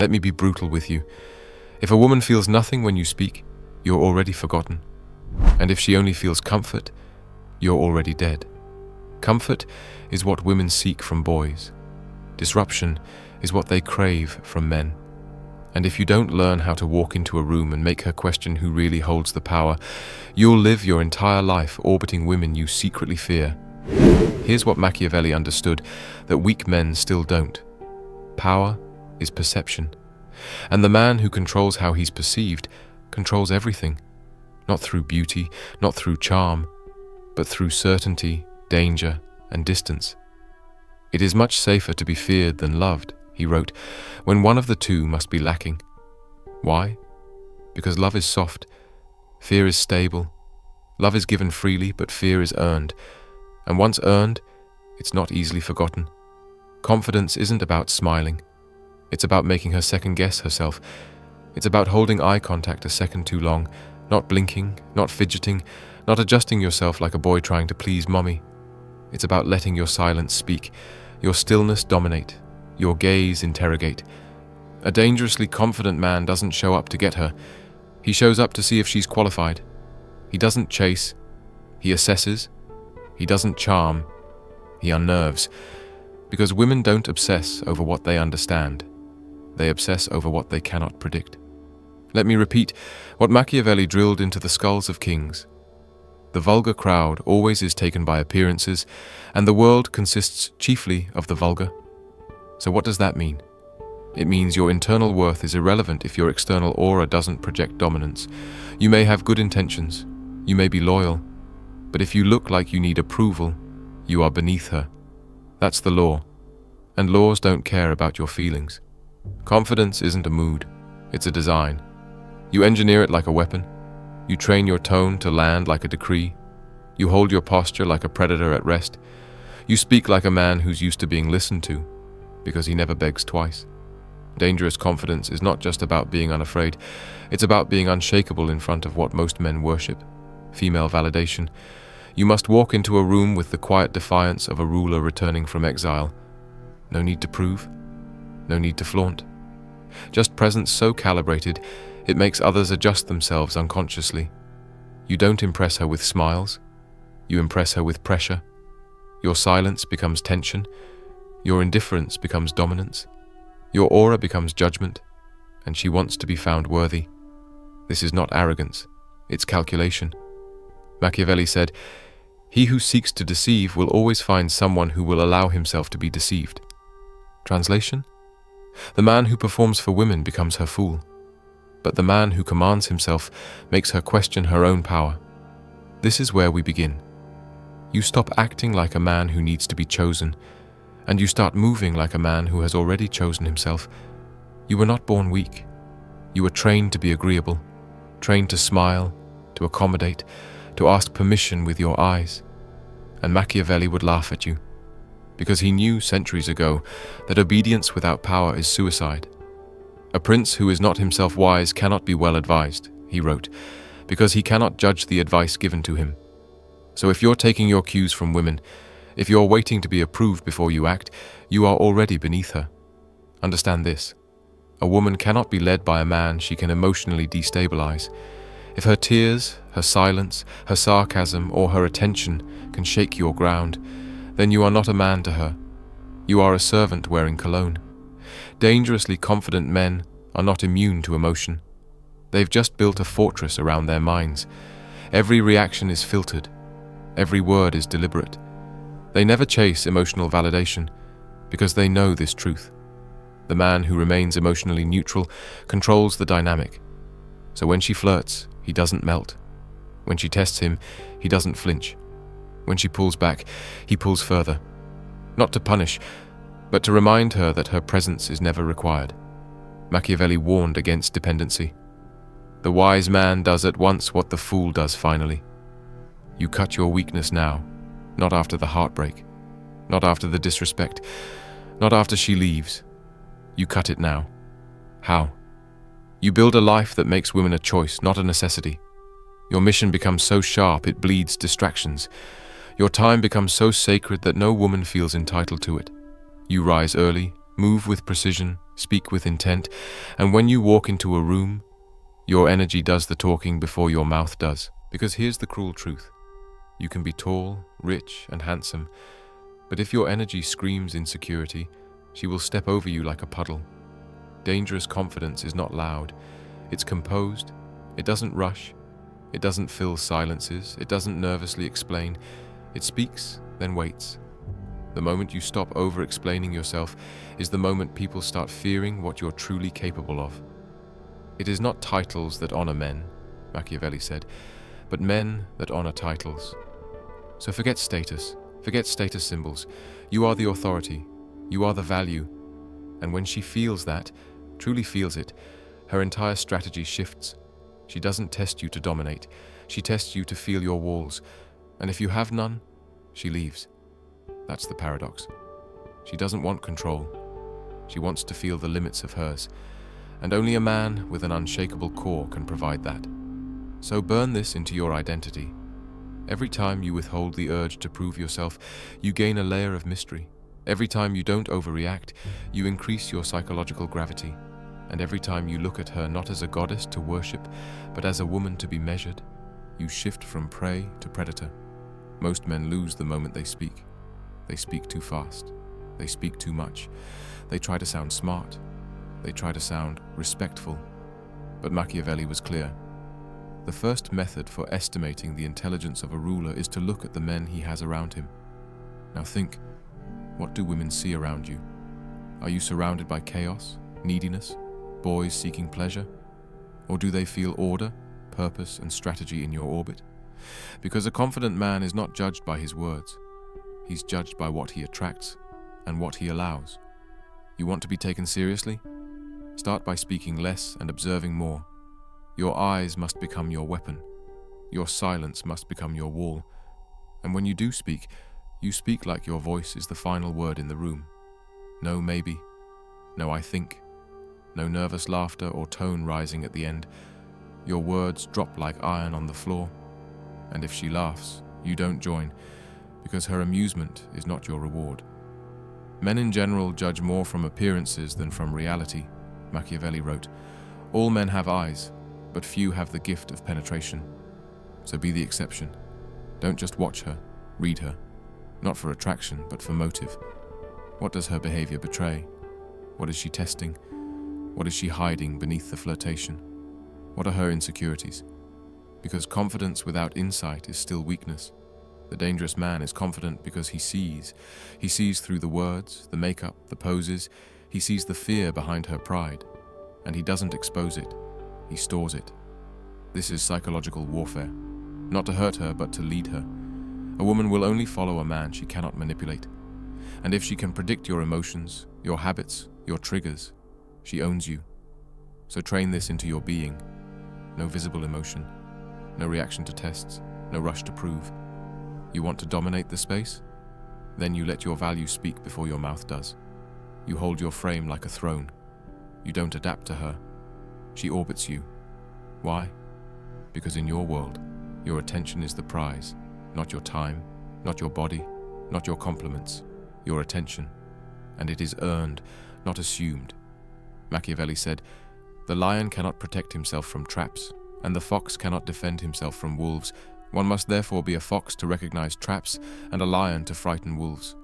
Let me be brutal with you. If a woman feels nothing when you speak, you're already forgotten. And if she only feels comfort, you're already dead. Comfort is what women seek from boys. Disruption is what they crave from men. And if you don't learn how to walk into a room and make her question who really holds the power, you'll live your entire life orbiting women you secretly fear. Here's what Machiavelli understood that weak men still don't. Power is perception. And the man who controls how he's perceived controls everything. Not through beauty, not through charm, but through certainty, danger, and distance. It is much safer to be feared than loved, he wrote, when one of the two must be lacking. Why? Because love is soft, fear is stable. Love is given freely, but fear is earned. And once earned, it's not easily forgotten. Confidence isn't about smiling. It's about making her second-guess herself. It's about holding eye contact a second too long, not blinking, not fidgeting, not adjusting yourself like a boy trying to please mommy. It's about letting your silence speak, your stillness dominate, your gaze interrogate. A dangerously confident man doesn't show up to get her. He shows up to see if she's qualified. He doesn't chase. He assesses. He doesn't charm. He unnerves. Because women don't obsess over what they understand. They obsess over what they cannot predict. Let me repeat what Machiavelli drilled into the skulls of kings. The vulgar crowd always is taken by appearances, and the world consists chiefly of the vulgar. So what does that mean? It means your internal worth is irrelevant if your external aura doesn't project dominance. You may have good intentions, you may be loyal, but if you look like you need approval, you are beneath her. That's the law, and laws don't care about your feelings. Confidence isn't a mood, it's a design. You engineer it like a weapon. You train your tone to land like a decree. You hold your posture like a predator at rest. You speak like a man who's used to being listened to, because he never begs twice. Dangerous confidence is not just about being unafraid, it's about being unshakable in front of what most men worship, female validation. You must walk into a room with the quiet defiance of a ruler returning from exile. No need to prove, no need to flaunt. Just presence so calibrated, it makes others adjust themselves unconsciously. You don't impress her with smiles, you impress her with pressure. Your silence becomes tension, your indifference becomes dominance, your aura becomes judgment, and she wants to be found worthy. This is not arrogance, it's calculation. Machiavelli said, "He who seeks to deceive will always find someone who will allow himself to be deceived." Translation? The man who performs for women becomes her fool, but the man who commands himself makes her question her own power. This is where we begin. You stop acting like a man who needs to be chosen, and you start moving like a man who has already chosen himself. You were not born weak. You were trained to be agreeable, trained to smile, to accommodate, to ask permission with your eyes. And Machiavelli would laugh at you, because he knew centuries ago that obedience without power is suicide. A prince who is not himself wise cannot be well advised, he wrote, because he cannot judge the advice given to him. So if you're taking your cues from women, if you're waiting to be approved before you act, you are already beneath her. Understand this. A woman cannot be led by a man she can emotionally destabilize. If her tears, her silence, her sarcasm, or her attention can shake your ground, then you are not a man to her. You are a servant wearing cologne. Dangerously confident men are not immune to emotion. They've just built a fortress around their minds. Every reaction is filtered. Every word is deliberate. They never chase emotional validation because they know this truth. The man who remains emotionally neutral controls the dynamic. So when she flirts, he doesn't melt. When she tests him, he doesn't flinch. When she pulls back, he pulls further. Not to punish, but to remind her that her presence is never required. Machiavelli warned against dependency. The wise man does at once what the fool does finally. You cut your weakness now, not after the heartbreak, not after the disrespect, not after she leaves. You cut it now. How? You build a life that makes women a choice, not a necessity. Your mission becomes so sharp it bleeds distractions. Your time becomes so sacred that no woman feels entitled to it. You rise early, Move with precision, speak with intent, and when you walk into a room, your energy does the talking before your mouth does. Because here's the cruel truth. You can be tall, rich, and handsome, but if your energy screams insecurity, she will step over you like a puddle. Dangerous confidence is not loud. It's composed. It doesn't rush. It doesn't fill silences. It doesn't nervously explain. It speaks, then waits. The moment you stop over-explaining yourself is the moment people start fearing what you're truly capable of. It is not titles that honor men, Machiavelli said, but men that honor titles. So forget status symbols. You are the authority. You are the value. And when she feels that, truly feels it, her entire strategy shifts. She doesn't test you to dominate. She tests you to feel your walls. And if you have none, she leaves. That's the paradox. She doesn't want control. She wants to feel the limits of hers. And only a man with an unshakable core can provide that. So burn this into your identity. Every time you withhold the urge to prove yourself, you gain a layer of mystery. Every time you don't overreact, you increase your psychological gravity. And every time you look at her not as a goddess to worship, but as a woman to be measured, you shift from prey to predator. Most men lose the moment they speak. They speak too fast. They speak too much. They try to sound smart. They try to sound respectful. But Machiavelli was clear. The first method for estimating the intelligence of a ruler is to look at the men he has around him. Now think, what do women see around you? Are you surrounded by chaos, neediness, boys seeking pleasure? Or do they feel order, purpose, and strategy in your orbit? Because a confident man is not judged by his words. He's judged by what he attracts and what he allows. You want to be taken seriously? Start by speaking less and observing more. Your eyes must become your weapon. Your silence must become your wall. And when you do speak, you speak like your voice is the final word in the room. No maybe, no I think, no nervous laughter or tone rising at the end. Your words drop like iron on the floor. And if she laughs, you don't join, because her amusement is not your reward. Men in general judge more from appearances than from reality, Machiavelli wrote. All men have eyes, but few have the gift of penetration. So be the exception. Don't just watch her, read her. Not for attraction, but for motive. What does her behavior betray? What is she testing? What is she hiding beneath the flirtation? What are her insecurities? Because confidence without insight is still weakness. The dangerous man is confident because he sees. He sees through the words, the makeup, the poses. He sees the fear behind her pride. And he doesn't expose it. He stores it. This is psychological warfare. Not to hurt her, but to lead her. A woman will only follow a man she cannot manipulate. And if she can predict your emotions, your habits, your triggers, she owns you. So train this into your being. No visible emotion. No reaction to tests. No rush to prove. You want to dominate the space? Then you let your value speak before your mouth does. You hold your frame like a throne. You don't adapt to her. She orbits you. Why? Because in your world, your attention is the prize, not your time, not your body, not your compliments, your attention. And it is earned, not assumed. Machiavelli said, "The lion cannot protect himself from traps, and the fox cannot defend himself from wolves. One must therefore be a fox to recognize traps and a lion to frighten wolves.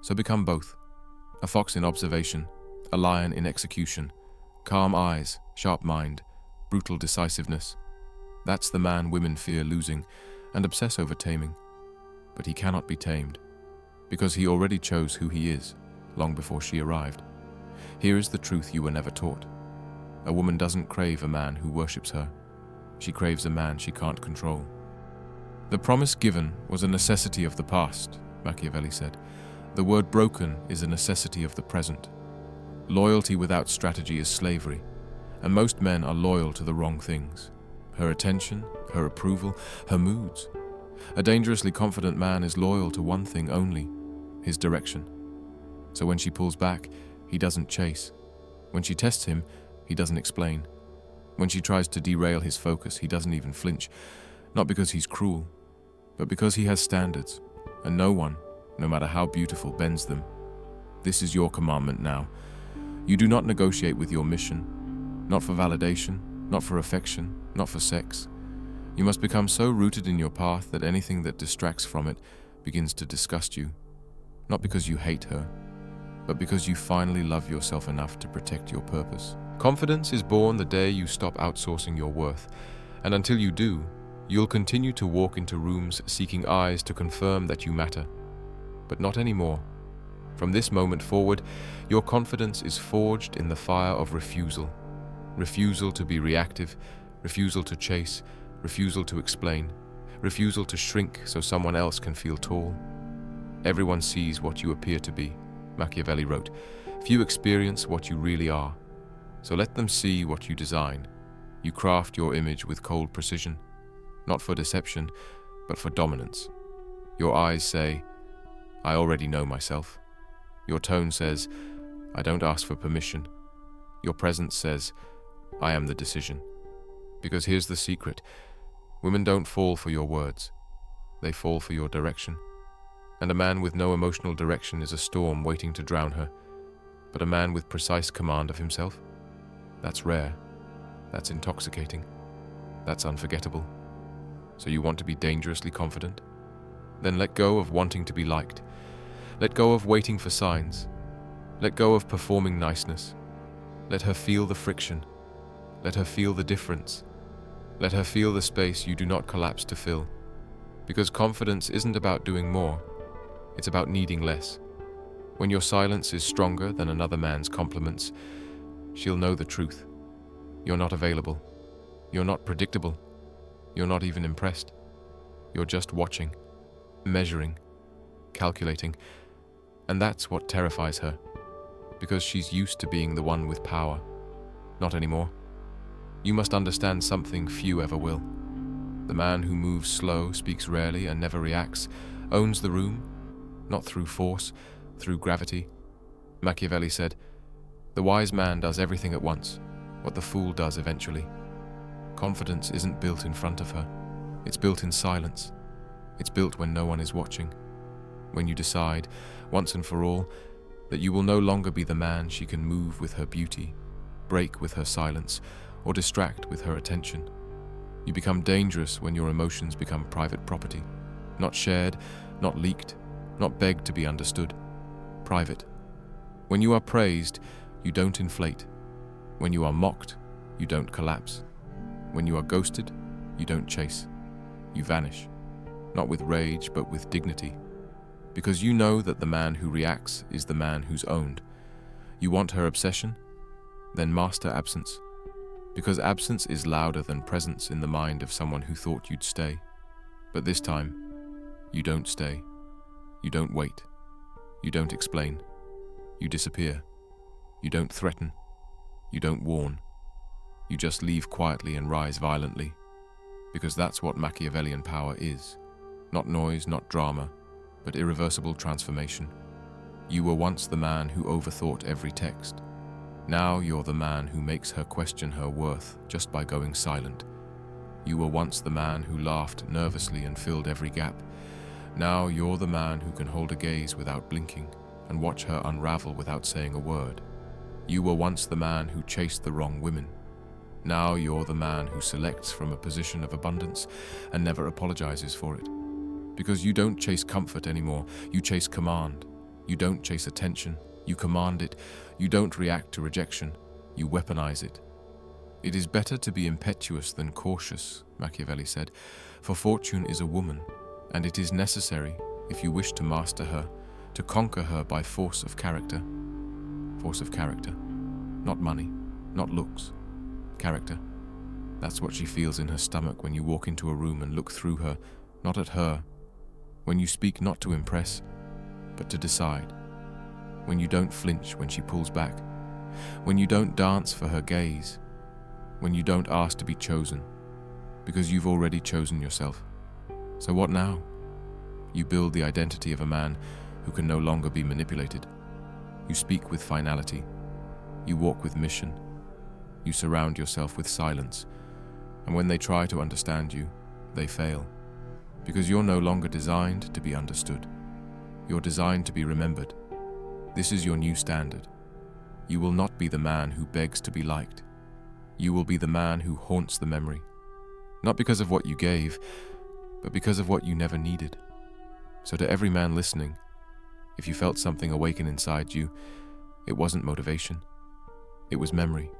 So become both. A fox in observation, a lion in execution. Calm eyes, sharp mind, brutal decisiveness. That's the man women fear losing and obsess over taming. But he cannot be tamed, because he already chose who he is long before she arrived. Here is the truth you were never taught. A woman doesn't crave a man who worships her. She craves a man she can't control. The promise given was a necessity of the past, Machiavelli said. The word broken is a necessity of the present. Loyalty without strategy is slavery, and most men are loyal to the wrong things. Her attention, her approval, her moods. A dangerously confident man is loyal to one thing only, his direction. So when she pulls back, he doesn't chase. When she tests him, he doesn't explain. When she tries to derail his focus, he doesn't even flinch. Not because he's cruel, but because he has standards, and no one, no matter how beautiful, bends them. This is your commandment now. You do not negotiate with your mission, not for validation, not for affection, not for sex. You must become so rooted in your path that anything that distracts from it begins to disgust you, not because you hate her, but because you finally love yourself enough to protect your purpose. Confidence is born the day you stop outsourcing your worth, and until you do, you'll continue to walk into rooms seeking eyes to confirm that you matter. But not anymore. From this moment forward, your confidence is forged in the fire of refusal. Refusal to be reactive, refusal to chase, refusal to explain, refusal to shrink so someone else can feel tall. Everyone sees what you appear to be, Machiavelli wrote. Few experience what you really are. So let them see what you design. You craft your image with cold precision, not for deception, but for dominance. Your eyes say, I already know myself. Your tone says, I don't ask for permission. Your presence says, I am the decision. Because here's the secret. Women don't fall for your words. They fall for your direction. And a man with no emotional direction is a storm waiting to drown her. But a man with precise command of himself? That's rare. That's intoxicating. That's unforgettable. So you want to be dangerously confident? Then let go of wanting to be liked. Let go of waiting for signs. Let go of performing niceness. Let her feel the friction. Let her feel the difference. Let her feel the space you do not collapse to fill. Because confidence isn't about doing more. It's about needing less. When your silence is stronger than another man's compliments, she'll know the truth. You're not available. You're not predictable. You're not even impressed. You're just watching, measuring, calculating. And that's what terrifies her. Because she's used to being the one with power. Not anymore. You must understand something few ever will. The man who moves slow, speaks rarely, and never reacts, owns the room, not through force, through gravity. Machiavelli said, the wise man does everything at once, what the fool does eventually. Confidence isn't built in front of her. It's built in silence. It's built when no one is watching. When you decide, once and for all, that you will no longer be the man she can move with her beauty, break with her silence, or distract with her attention. You become dangerous when your emotions become private property, not shared, not leaked, not begged to be understood. Private. When you are praised, you don't inflate. When you are mocked, you don't collapse. When you are ghosted, you don't chase. You vanish, not with rage, but with dignity. Because you know that the man who reacts is the man who's owned. You want her obsession? Then master absence. Because absence is louder than presence in the mind of someone who thought you'd stay. But this time, you don't stay. You don't wait. You don't explain. You disappear. You don't threaten. You don't warn. You just leave quietly and rise violently. Because that's what Machiavellian power is. Not noise, not drama, but irreversible transformation. You were once the man who overthought every text. Now you're the man who makes her question her worth just by going silent. You were once the man who laughed nervously and filled every gap. Now you're the man who can hold a gaze without blinking and watch her unravel without saying a word. You were once the man who chased the wrong women. Now you're the man who selects from a position of abundance and never apologizes for it. Because you don't chase comfort anymore, you chase command. You don't chase attention, you command it. You don't react to rejection, you weaponize it. It is better to be impetuous than cautious, Machiavelli said, for fortune is a woman, and it is necessary, if you wish to master her, to conquer her by force of character. Force of character. Not money, not looks. Character. That's what she feels in her stomach when you walk into a room and look through her, not at her. When you speak not to impress, but to decide. When you don't flinch when she pulls back. When you don't dance for her gaze. When you don't ask to be chosen, because you've already chosen yourself. So what now? You build the identity of a man who can no longer be manipulated. You speak with finality. You walk with mission. You surround yourself with silence. And when they try to understand you, they fail. Because you're no longer designed to be understood. You're designed to be remembered. This is your new standard. You will not be the man who begs to be liked. You will be the man who haunts the memory, not because of what you gave, but because of what you never needed. So to every man listening, if you felt something awaken inside you, it wasn't motivation. It was memory.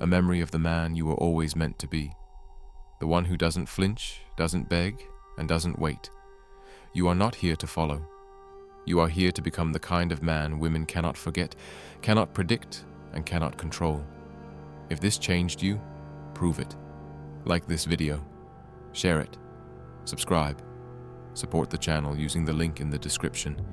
A memory of the man you were always meant to be. The one who doesn't flinch, doesn't beg, and doesn't wait. You are not here to follow. You are here to become the kind of man women cannot forget, cannot predict, and cannot control. If this changed you, prove it. Like this video, share it, subscribe, support the channel using the link in the description.